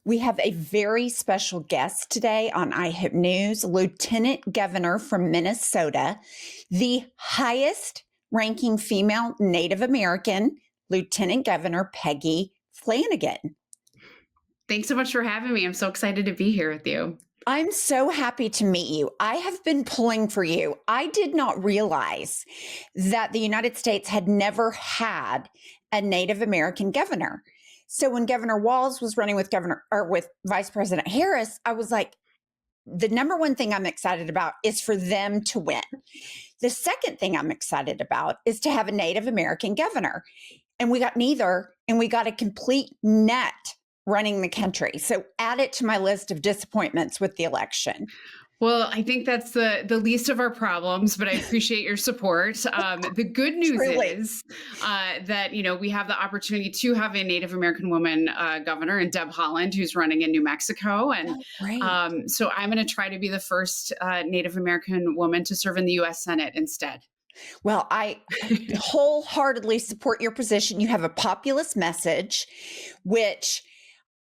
We have a very special guest today on IHIP News, Lieutenant Governor from Minnesota, the highest ranking female Native American, Lieutenant Governor Peggy Flanagan. Thanks so much for having me. I'm so excited to be here with you. I'm so happy to meet you. I have been pulling for you. I did not realize that the United States had never had a Native American governor. So when Governor Walz was running with with Vice President Harris, I was like, the number one thing I'm excited about is for them to win. The second thing I'm excited about is to have a Native American governor. And we got neither, and we got a complete nut running the country. So add it to my list of disappointments with the election. Well, I think that's the least of our problems, but I appreciate your support. The good news Truly. is that we have the opportunity to have a Native American woman governor, and Deb Haaland, who's running in New Mexico, and Oh, great. so I'm going to try to be the first Native American woman to serve in the U.S. Senate instead. Well, I wholeheartedly support your position. You have a populist message, which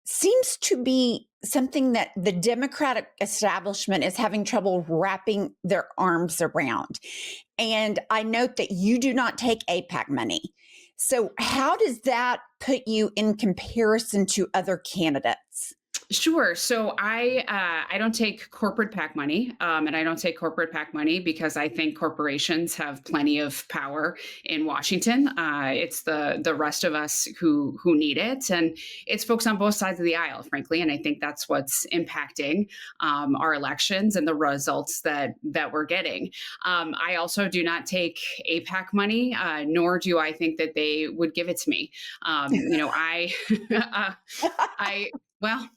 seems to be something that the Democratic establishment is having trouble wrapping their arms around. And I note that you do not take APAC money. So how does that put you in comparison to other candidates? Sure. So I don't take corporate PAC money, and I don't take corporate PAC money because I think corporations have plenty of power in Washington. It's the rest of us who need it, and it's folks on both sides of the aisle, frankly. And I think that's what's impacting our elections and the results that we're getting. I also do not take APAC money, nor do I think that they would give it to me. I well.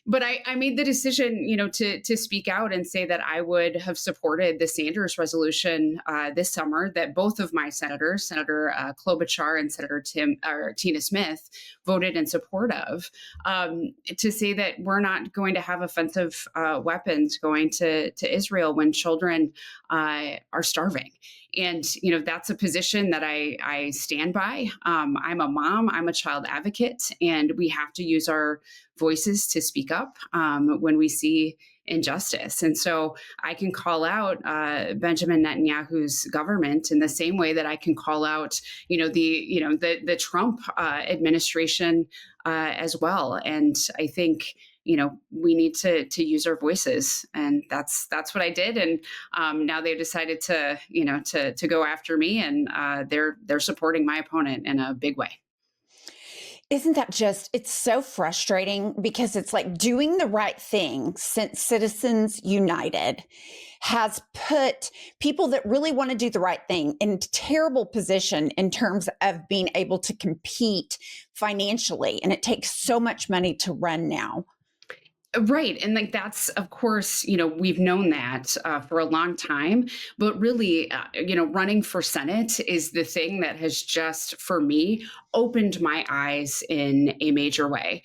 But I made the decision, to speak out and say that I would have supported the Sanders resolution this summer that both of my senators, Senator Klobuchar and Senator Tina Smith, voted in support of, to say that we're not going to have offensive weapons going to Israel when children are starving. And, that's a position that I stand by. I'm a mom, I'm a child advocate, and we have to use our voices to speak up when we see injustice. And so I can call out Benjamin Netanyahu's government in the same way that I can call out, the Trump administration as well. And I think we need to use our voices, and that's what I did. And now they've decided to go after me, and they're supporting my opponent in a big way. Isn't that it's so frustrating because it's like doing the right thing since Citizens United has put people that really want to do the right thing in a terrible position in terms of being able to compete financially. And it takes so much money to run now. Right. And that's, of course, we've known that for a long time. But really, running for Senate is the thing that has just, for me, opened my eyes in a major way.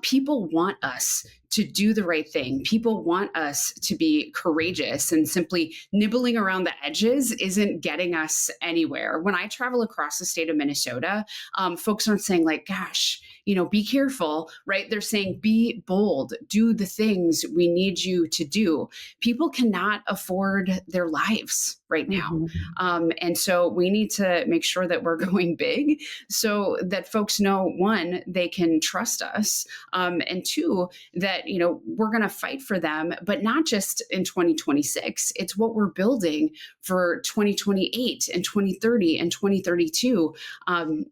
People want us to do the right thing. People want us to be courageous, and simply nibbling around the edges isn't getting us anywhere. When I travel across the state of Minnesota, folks aren't saying like, gosh, be careful, right? They're saying, be bold, do the things we need you to do. People cannot afford their lives right now. Mm-hmm. And so we need to make sure that we're going big so that folks know, one, they can trust us, and two, that, we're going to fight for them, but not just in 2026. It's what we're building for 2028 and 2030 and 2032.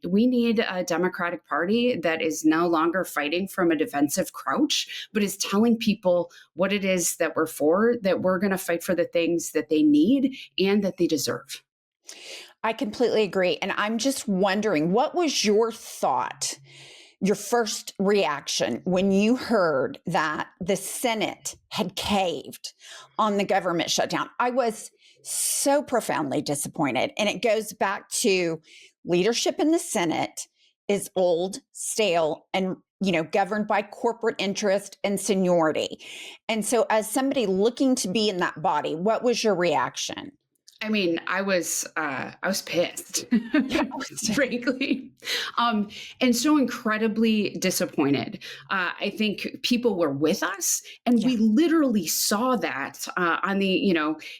We need a Democratic Party that is no longer fighting from a defensive crouch, but is telling people what it is that we're for, that we're going to fight for the things that they need and that they deserve. I completely agree. And I'm just wondering, what was your thought, your first reaction when you heard that the Senate had caved on the government shutdown? I was so profoundly disappointed. And it goes back to leadership in the Senate is old, stale, and governed by corporate interest and seniority. And so as somebody looking to be in that body, what was your reaction? I mean, I was pissed, Yeah. frankly, and so incredibly disappointed. I think people were with us, and Yeah. we literally saw that on the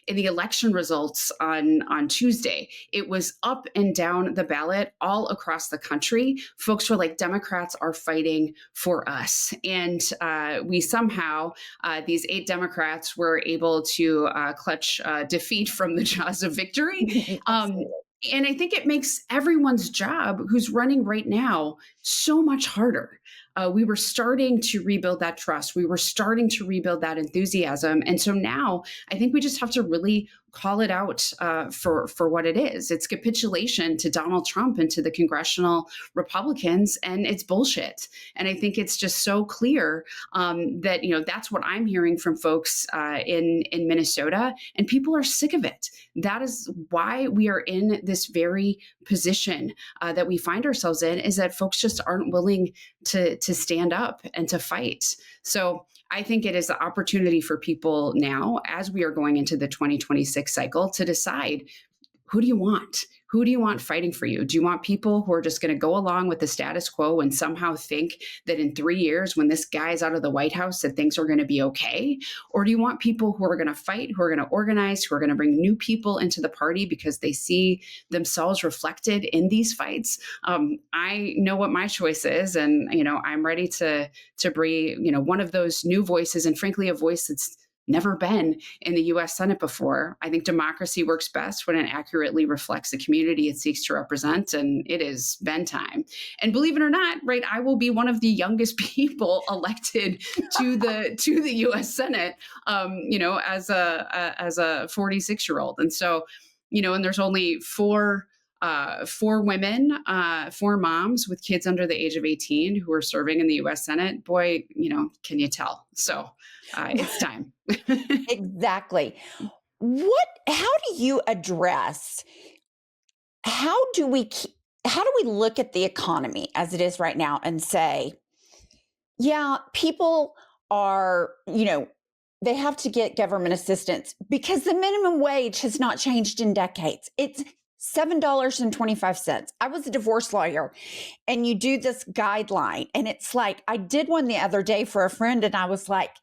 in the election results on Tuesday. It was up and down the ballot all across the country. Folks were like, Democrats are fighting for us, and we somehow these 8 Democrats were able to clutch defeat from the jaws of victory. Um, Absolutely. and I think it makes everyone's job who's running right now so much harder. We were starting to rebuild that trust. We were starting to rebuild that enthusiasm. And so now I think we just have to really call it out for what it is. It's capitulation to Donald Trump and to the congressional Republicans, and it's bullshit. And I think it's just so clear that that's what I'm hearing from folks in Minnesota, and people are sick of it. That is why we are in this very position that we find ourselves in, is that folks just aren't willing to stand up and to fight. So I think it is the opportunity for people now, as we are going into the 2026 cycle, to decide, who do you want? Who do you want fighting for you? Do you want people who are just going to go along with the status quo and somehow think that in 3 years, when this guy's out of the White House, that things are going to be okay? Or do you want people who are going to fight, who are going to organize, who are going to bring new people into the party because they see themselves reflected in these fights? I know what my choice is, and I'm ready to bring one of those new voices, and frankly, a voice that's never been in the US Senate before. I think democracy works best when it accurately reflects the community it seeks to represent, and it has been time. And believe it or not, right, I will be one of the youngest people elected to the US Senate, as a 46-year-old. And so, and there's only four women, 4 moms with kids under the age of 18 who are serving in the US Senate. Boy, can you tell? So it's time. Exactly. How do you address, how do we, how do we look at the economy as it is right now and say, yeah, people are, they have to get government assistance because the minimum wage has not changed in decades. It's $7.25. I was a divorce lawyer, and you do this guideline, and it's like, I did one the other day for a friend, and I was like,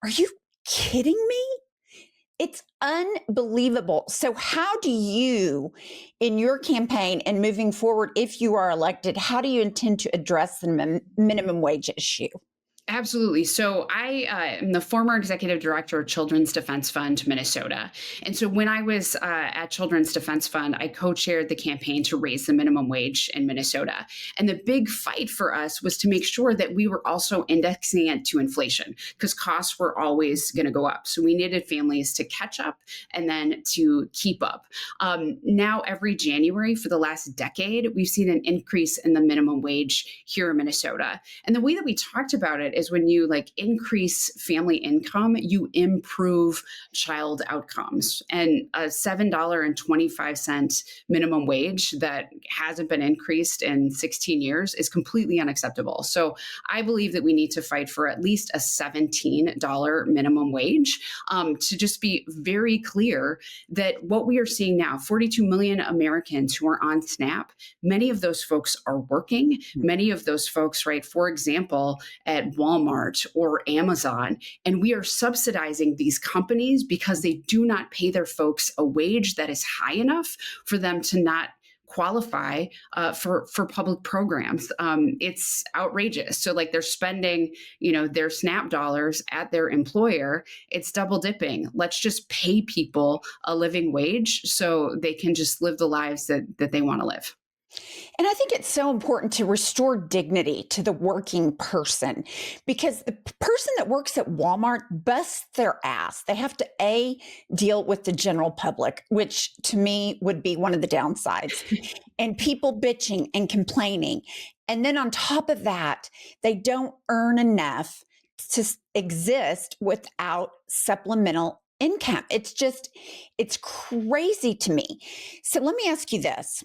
are you kidding me? It's unbelievable. So, how do you, in your campaign and moving forward, if you are elected, how do you intend to address the minimum wage issue? Absolutely. So I am the former executive director of Children's Defense Fund Minnesota. And so when I was at Children's Defense Fund, I co-chaired the campaign to raise the minimum wage in Minnesota. And the big fight for us was to make sure that we were also indexing it to inflation, because costs were always going to go up. So we needed families to catch up and then to keep up. Now, every January for the last decade, we've seen an increase in the minimum wage here in Minnesota. And the way that we talked about it is, when you increase family income, you improve child outcomes. And a $7.25 minimum wage that hasn't been increased in 16 years is completely unacceptable. So I believe that we need to fight for at least a $17 minimum wage, to just be very clear that what we are seeing now, 42 million Americans who are on SNAP, many of those folks are working. Many of those folks, right, for example, at Walmart or Amazon, and we are subsidizing these companies because they do not pay their folks a wage that is high enough for them to not qualify for public programs. It's outrageous. So they're spending, their SNAP dollars at their employer. It's double dipping. Let's just pay people a living wage so they can just live the lives that they want to live. And I think it's so important to restore dignity to the working person, because the person that works at Walmart busts their ass. They have to deal with the general public, which to me would be one of the downsides, and people bitching and complaining. And then on top of that, they don't earn enough to exist without supplemental income. It's crazy to me. So let me ask you this.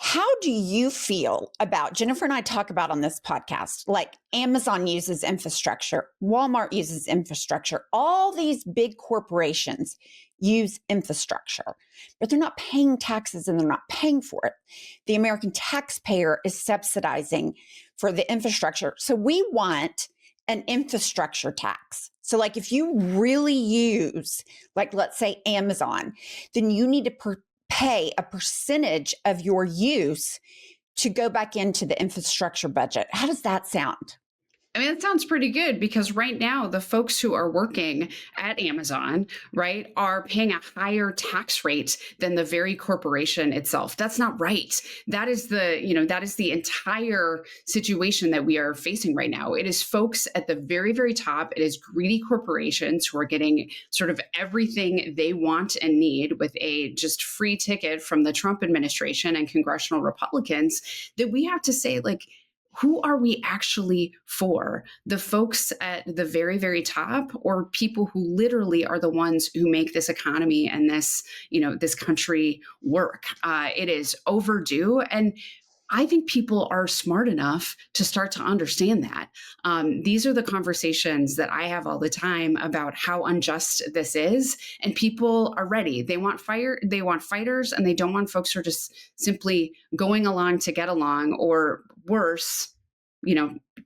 How do you feel about, Jennifer and I talk about on this podcast, like Amazon uses infrastructure, Walmart uses infrastructure, all these big corporations use infrastructure, but they're not paying taxes and they're not paying for it. The American taxpayer is subsidizing for the infrastructure. So we want an infrastructure tax. So like if you really use, like let's say Amazon, then you need to pay a percentage of your use to go back into the infrastructure budget. How does that sound? I mean, that sounds pretty good because right now, the folks who are working at Amazon, right, are paying a higher tax rate than the very corporation itself. That's not right. That is the entire situation that we are facing right now. It is folks at the very, very top. It is greedy corporations who are getting sort of everything they want and need with a just free ticket from the Trump administration and congressional Republicans, that we have to say, like, who are we actually for? The folks at the very, very top, or people who literally are the ones who make this economy and this country work? It is overdue. And I think people are smart enough to start to understand that. These are the conversations that I have all the time about how unjust this is, and people are ready. They want fighters, and they don't want folks who are just simply going along to get along, or worse,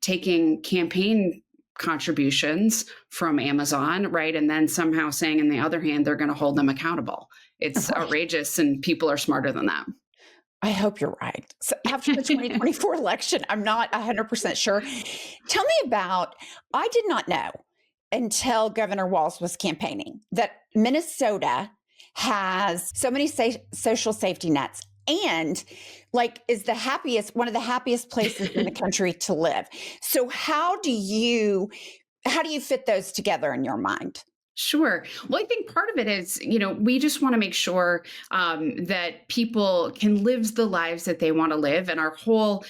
taking campaign contributions from Amazon, right? And then somehow saying, on the other hand, they're going to hold them accountable. It's outrageous, and people are smarter than that. I hope you're right. So after the 2024 election, I'm not 100% sure. Tell me about, I did not know until Governor Walz was campaigning that Minnesota has so many social safety nets and like is one of the happiest places in the country to live. So how do you fit those together in your mind? Sure. Well, I think part of it is, we just want to make sure that people can live the lives that they want to live. And our whole,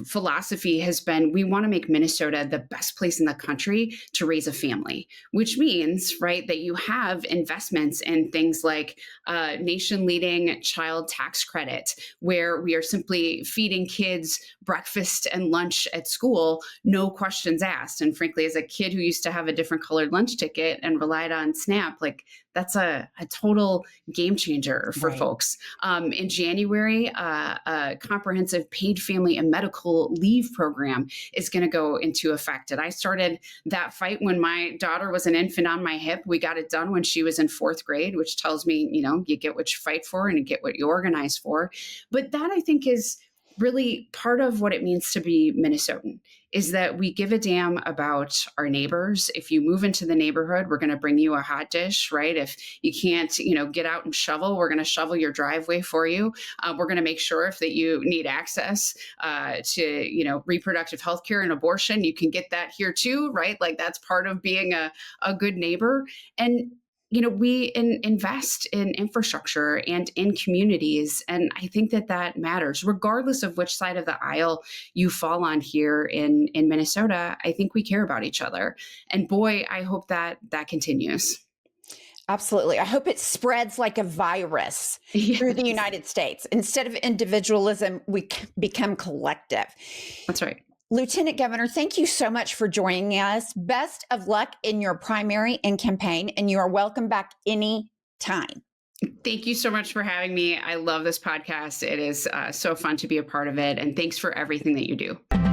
philosophy has been, we want to make Minnesota the best place in the country to raise a family, which means, right, that you have investments in things like nation leading child tax credit, where we are simply feeding kids breakfast and lunch at school, no questions asked. And frankly, as a kid who used to have a different colored lunch ticket and relied on SNAP, like that's a total game changer for folks. In January, a comprehensive paid family and medical leave program is going to go into effect. And I started that fight when my daughter was an infant on my hip. We got it done when she was in 4th grade, which tells me, you get what you fight for and you get what you organize for. But that, I think, is really part of what it means to be Minnesotan, is that we give a damn about our neighbors. If you move into the neighborhood, we're going to bring you a hot dish, right? If you can't, get out and shovel, we're going to shovel your driveway for you. We're going to make sure if that you need access to, reproductive health care and abortion, you can get that here too, right? Like that's part of being a good neighbor. And we invest in infrastructure and in communities. And I think that matters, regardless of which side of the aisle you fall on here in Minnesota. I think we care about each other. And boy, I hope that continues. Absolutely. I hope it spreads like a virus through the United States. Instead of individualism, we become collective. That's right. Lieutenant Governor, thank you so much for joining us. Best of luck in your primary and campaign, and you are welcome back anytime. Thank you so much for having me. I love this podcast. It is so fun to be a part of it. And thanks for everything that you do.